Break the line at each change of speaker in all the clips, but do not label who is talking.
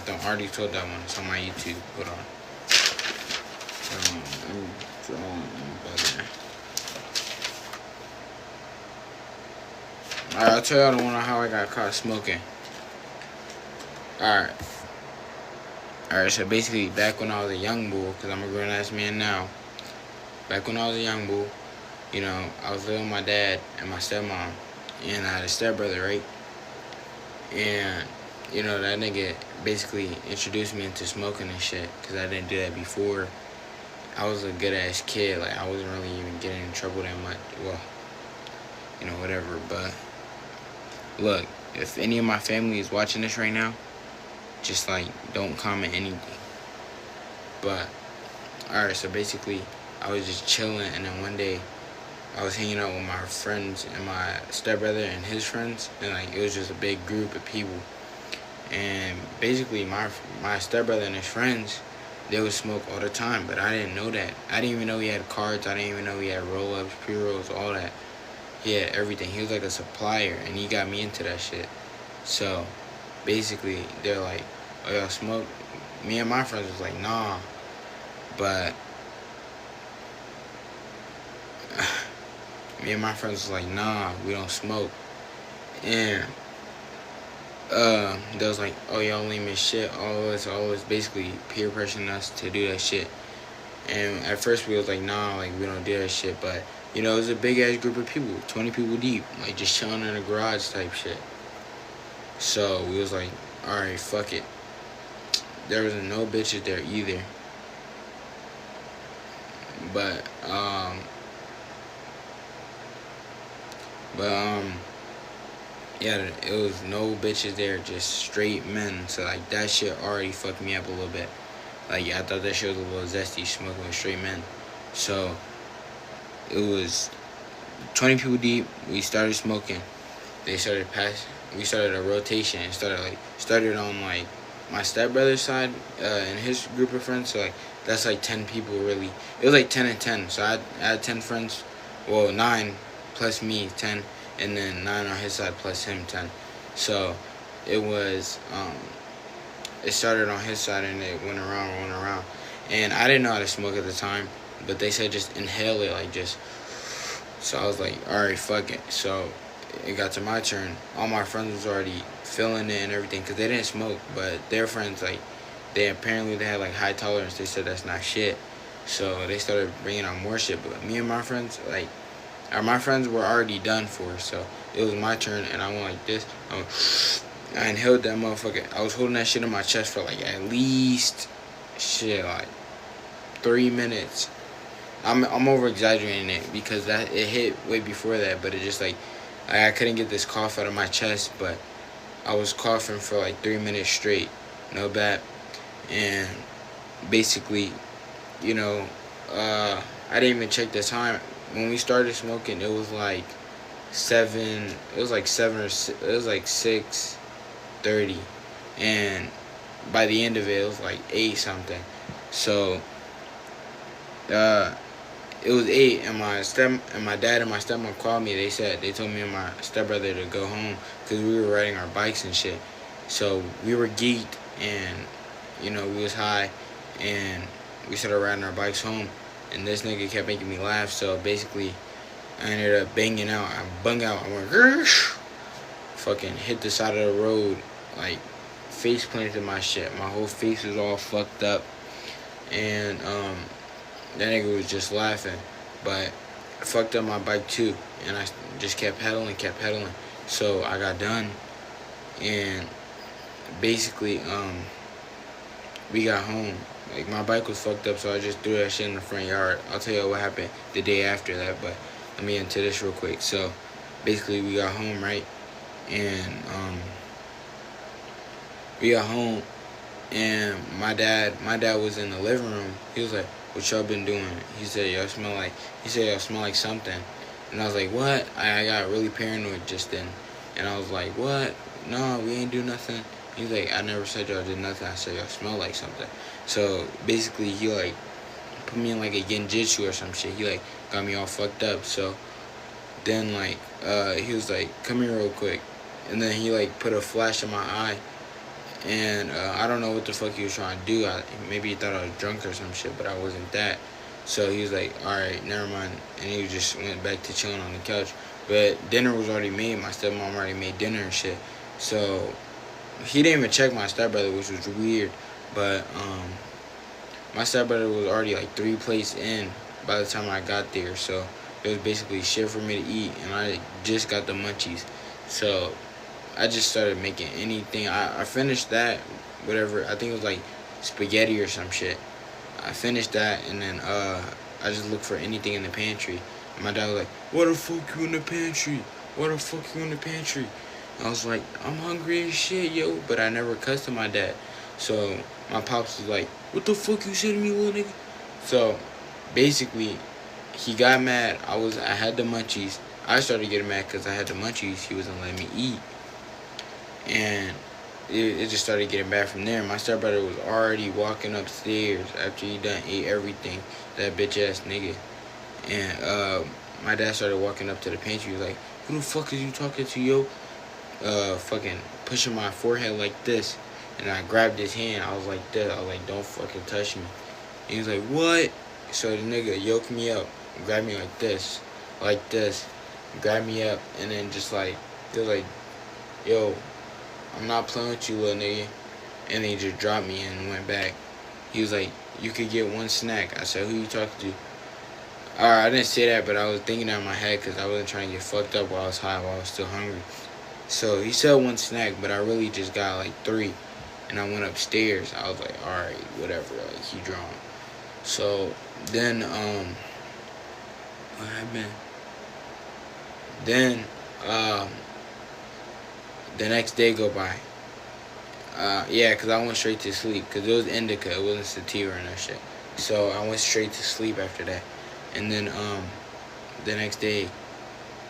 I already told that one. It's on my YouTube. Hold on. I'm drawing better. Alright, I'll tell y'all the one on how I got caught smoking. Alright. Alright, so basically, back when I was a young bull, because I'm a grown ass man now. Back when I was a young bull, you know, I was living with my dad and my stepmom. And I had a stepbrother, right? And, you know, that nigga basically introduced me into smoking and shit. Because I didn't do that before. I was a good ass kid. Like, I wasn't really even getting in trouble that much. Well, you know, whatever. But, look, if any of my family is watching this right now, just, like, don't comment anything. But, alright, so basically, I was just chilling. And then one day, I was hanging out with my friends and my stepbrother and his friends, and like it was just a big group of people. And basically, my stepbrother and his friends, they would smoke all the time, but I didn't know that. I didn't even know he had cards. I didn't even know he had roll-ups, pre-rolls, all that. He had everything. He was like a supplier, and he got me into that shit. So basically, they're like, "Oh, y'all smoke?" Me and my friends was like, "Nah," but me and my friends was like, "Nah, we don't smoke." And they was like, "Oh, y'all lame as shit." All this basically peer pressuring us to do that shit. And at first we was like, "Nah, like we don't do that shit." But you know, it was a big ass group of people, 20 people deep, like just chilling in a garage type shit. So we was like, "Alright, fuck it." There was no bitches there either. But yeah, it was no bitches there, just straight men. So like that shit already fucked me up a little bit. Like I thought that shit was a little zesty, smoking with straight men. So it was 20 people deep. We started smoking. They started passing. We started a rotation. It started on like my stepbrother's side and his group of friends. So like that's like 10 people really. It was like 10 and 10. So I had 10 friends. Well, 9 plus me, 10. And then 9 on his side plus him, 10. So it was, it started on his side and it went around. And I didn't know how to smoke at the time, but they said just inhale it, like just. So I was like, alright, fuck it. So it got to my turn. All my friends was already feeling it and everything because they didn't smoke, but their friends, like, they had like high tolerance. They said that's not shit. So they started bringing out more shit. But me and my friends, like, my friends were already done for, so it was my turn, and I went like this. I inhaled that motherfucker. I was holding that shit in my chest for like at least shit like 3 minutes. I'm over exaggerating it because that it hit way before that, but it just like I couldn't get this cough out of my chest, but I was coughing for like 3 minutes straight, no bad, and basically, you know, I didn't even check the time. When we started smoking, it was like 7. It was like 7 or 6, it was like 6:30, and by the end of it, it was like 8 something. So, it was 8, and my dad and my stepmom called me. They told me and my stepbrother to go home because we were riding our bikes and shit. So we were geeked, and you know we was high, and we started riding our bikes home. And this nigga kept making me laugh, so basically, I ended up banging out. I bung out. I went, Gersh! Fucking hit the side of the road, like, face planted my shit. My whole face was all fucked up. And, that nigga was just laughing. But I fucked up my bike too. And I just kept pedaling. So I got done. And basically, we got home. Like, my bike was fucked up, so I just threw that shit in the front yard. I'll tell you what happened the day after that, but let me get into this real quick. So, basically, we got home, right? And, we got home, and my dad was in the living room. He was like, "What y'all been doing?" He said, y'all smell like something. And I was like, "What?" I got really paranoid just then. And I was like, "What? No, we ain't do nothing." He's like, "I never said y'all did nothing. I said y'all smell like something." So basically, he like put me in like a genjutsu or some shit. He like got me all fucked up. So then like he was like, "Come here real quick," and then he like put a flash in my eye, And I don't know what the fuck he was trying to do. Maybe he thought I was drunk or some shit, but I wasn't that. So he was like, alright, never mind. And he just went back to chilling on the couch. But dinner was already made. My stepmom already made dinner and shit. So he didn't even check my stepbrother, which was weird. But my stepbrother was already like 3 plates in by the time I got there. So it was basically shit for me to eat. And I just got the munchies. So I just started making anything. I finished that, whatever. I think it was like spaghetti or some shit. I finished that, and then I just looked for anything in the pantry. And my dad was like, "What the fuck you in the pantry? What the fuck you in the pantry?" I was like, "I'm hungry as shit, yo." But I never cussed to my dad. So my pops was like, "What the fuck you said to me, little nigga?" So basically, he got mad. I had the munchies. I started getting mad because I had the munchies. He wasn't letting me eat. And it just started getting bad from there. My stepbrother was already walking upstairs after he done ate everything, that bitch ass nigga. And my dad started walking up to the pantry. He was like, "Who the fuck is you talking to, yo?" Fucking pushing my forehead like this. And I grabbed his hand. I was like this. I was like, "Don't fucking touch me." And he was like, "What?" So the nigga yoked me up, grabbed me like this, grabbed me up, and then just like, he was like, "Yo, I'm not playing with you, little nigga." And then he just dropped me and went back. He was like, "You could get one snack." I said, "Who you talking to?" Alright, I didn't say that, but I was thinking that in my head because I wasn't trying to get fucked up while I was high, while I was still hungry. So he said one snack, but I really just got like 3. And I went upstairs. I was like, alright, whatever. Like, he drawn. So then, what happened? Then, the next day go by. Yeah, because I went straight to sleep. Because it was indica. It wasn't sativa and that shit. So I went straight to sleep after that. And then the next day,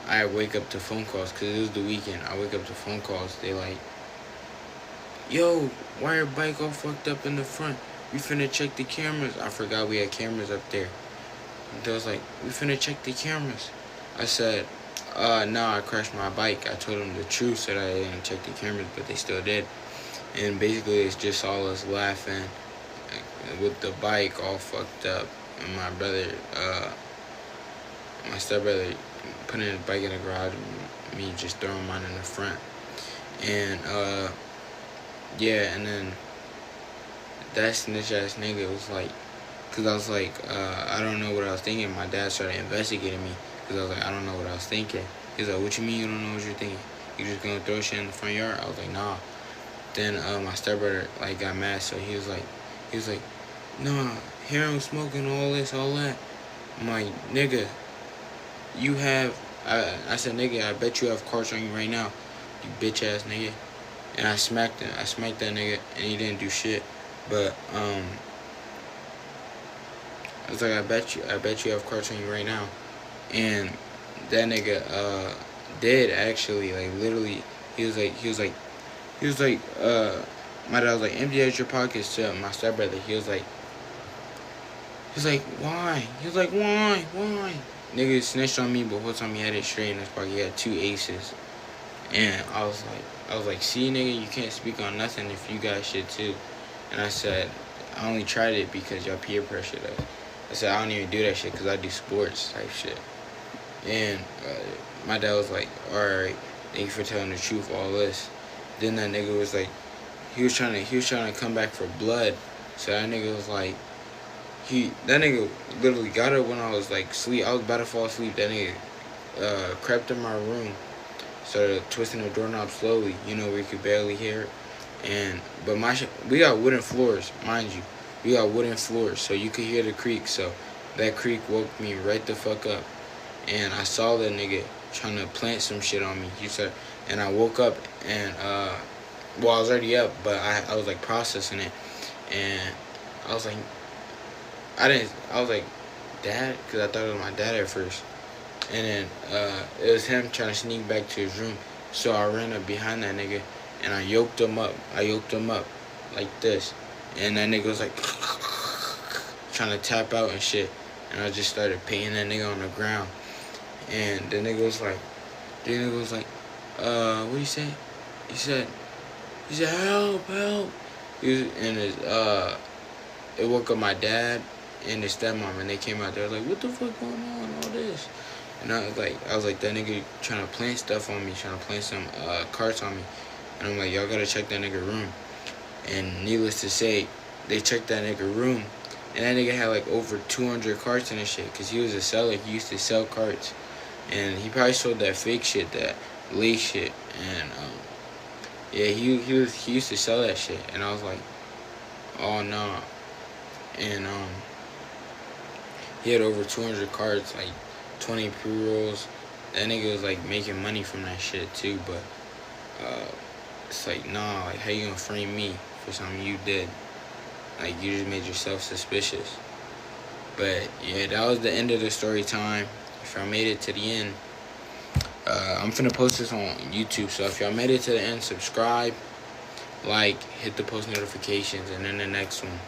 I wake up to phone calls. Because it was the weekend. I wake up to phone calls. They like, "Yo, why your bike all fucked up in the front? We finna check the cameras." I forgot we had cameras up there. And they was like, "We finna check the cameras." I said, no, I crashed my bike. I told them the truth, said I didn't check the cameras, but they still did. And basically, it's just all us laughing with the bike all fucked up. And my brother, my stepbrother, putting his bike in the garage, and me just throwing mine in the front. And, yeah, and then that snitch ass nigga was like, because I was like, I don't know what I was thinking. My dad started investigating me. Because I was like, I don't know what I was thinking. He was like, "What you mean you don't know what you're thinking? You just gonna throw shit in the front yard?" I was like, "Nah." Then my stepbrother like got mad, so he was like, "Nah, heroin smoking, all this, all that." I'm like, "Nigga, you have," I said, "Nigga, I bet you have cards on you right now, you bitch ass nigga." And I smacked him. I smacked that nigga, and he didn't do shit. But I was like, I bet you have cards on you right now." And that nigga did actually, like, literally. He was like, my dad was like, "Empty out your pockets," to my stepbrother. He was like, "Why?" He was like, why? Nigga snitched on me, but whole time he had it straight in his pocket. He had 2 aces. And I was like, "See, nigga, you can't speak on nothing if you got shit too." And I said, "I only tried it because y'all peer pressured us." I said, "I don't even do that shit because I do sports type shit." And my dad was like, "Alright, thank you for telling the truth, all this." Then that nigga was like, he was trying to come back for blood. So that nigga was like, that nigga literally got up when I was like sleep. I was about to fall asleep. That nigga crept in my room, started twisting the doorknob slowly, where you could barely hear it. But we got wooden floors, mind you. We got wooden floors, so you could hear the creak. So that creak woke me right the fuck up. And I saw that nigga trying to plant some shit on me. And I woke up and I was already up, but I was like processing it, and I was like, "Dad," because I thought it was my dad at first. And then it was him trying to sneak back to his room. So I ran up behind that nigga and I yoked him up. Like this. And that nigga was like trying to tap out and shit. And I just started painting that nigga on the ground. And the nigga was like, what did he say? He said, He said, help, help. He was in his, it woke up my dad and his stepmom, and they came out there like, what the fuck going on, all this? And I was like, that nigga trying to plant stuff on me, trying to plant some carts on me. And I'm like, y'all gotta check that nigga room. And needless to say, they checked that nigga room, and that nigga had like over 200 carts in his shit, cause he was a seller. He used to sell carts, and he probably sold that fake shit, that lace shit, and yeah, he used to sell that shit. And I was like, oh no. And he had over 200 carts, like 20 pre-rolls. That nigga was like making money from that shit too, but it's like, nah, like how you gonna frame me for something you did? Like, you just made yourself suspicious. But yeah, that was the end of the story time. If y'all made it to the end, I'm finna post this on YouTube, so if y'all made it to the end, subscribe, like, hit the post notifications, and then the next one.